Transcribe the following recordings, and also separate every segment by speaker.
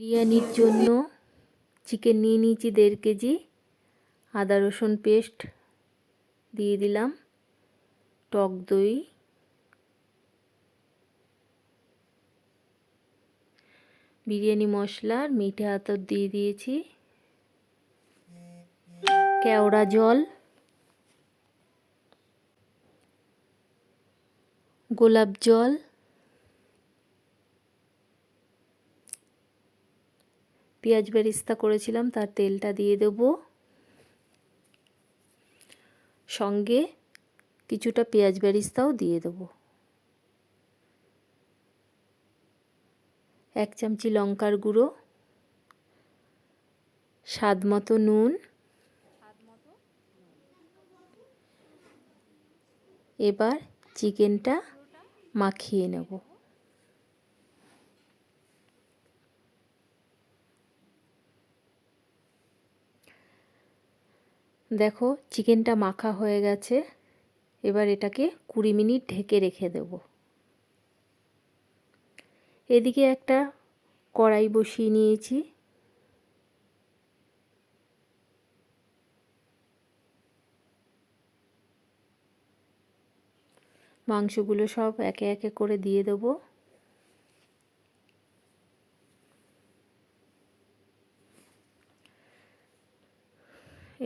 Speaker 1: বিরিয়ানির জন্য চিকেন নিয়ে নিয়েছি 1.5 কেজি। আদা রসুন পেস্ট দিয়ে দিলাম, টক দই, বিরিয়ানি মশলা আর মিঠে আতর দিয়ে দিয়েছি, কেওড়া জল, গোলাপ জল, পেঁয়াজ বেরেস্তা করেছিলাম তার তেলটা দিয়ে দেব, সঙ্গে কিছুটা পেঁয়াজ বেরেস্তাও দিয়ে দেব, 1 চামচি লঙ্কার গুঁড়ো, স্বাদ মতো নুন, এবার চিকেনটা মাখিয়ে নেব। দেখো চিকেনটা মাখা হয়ে গেছে, এবার এটাকে 20 মিনিট ঢেকে রেখে দেব। এদিকে একটা কড়াই বসিয়ে নিয়েছি, মাংসগুলো সব একে একে করে দিয়ে দেব।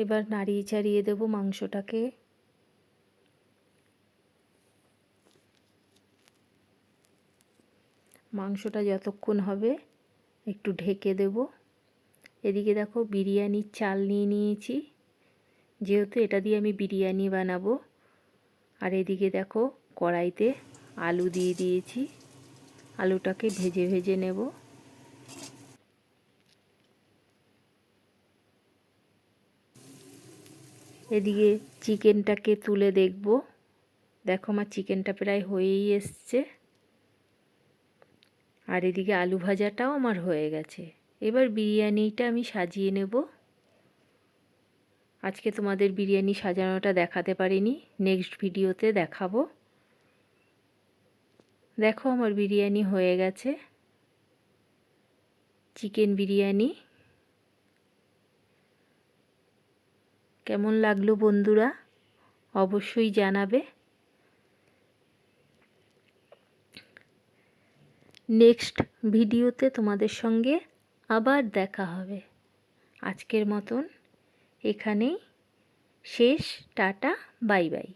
Speaker 1: এবার নাড়িয়ে চাড়িয়ে দেব মাংসটাকে। মাংসটা যতক্ষণ হবে একটু ঢেকে দেব। এদিকে দেখো বিরিয়ানির চাল নিয়ে নিয়েছি, যেহেতু এটা দিয়ে আমি বিরিয়ানি বানাবো। আর এদিকে দেখো কড়াইতে আলু দিয়ে দিয়েছি, আলুটাকে ভেজে ভেজে নেব। এদিকে চিকেনটাকে তুলে দেখব, দেখো আমার চিকেনটা প্রায় হয়েই এসছে। আর এদিকে আলু ভাজাটাও আমার হয়ে গেছে। এবার বিরিয়ানিটা আমি সাজিয়ে নেব। আজকে তোমাদের বিরিয়ানি সাজানোটা দেখাতে পারিনি, নেক্সট ভিডিওতে দেখাবো। দেখো আমার বিরিয়ানি হয়ে গেছে, চিকেন বিরিয়ানি। কেমন লাগলো বন্ধুরা অবশ্যই জানাবে। নেক্সট ভিডিওতে তোমাদের সঙ্গে আবার দেখা হবে। আজকের মতন এখানেই শেষ। Tata, bye bye.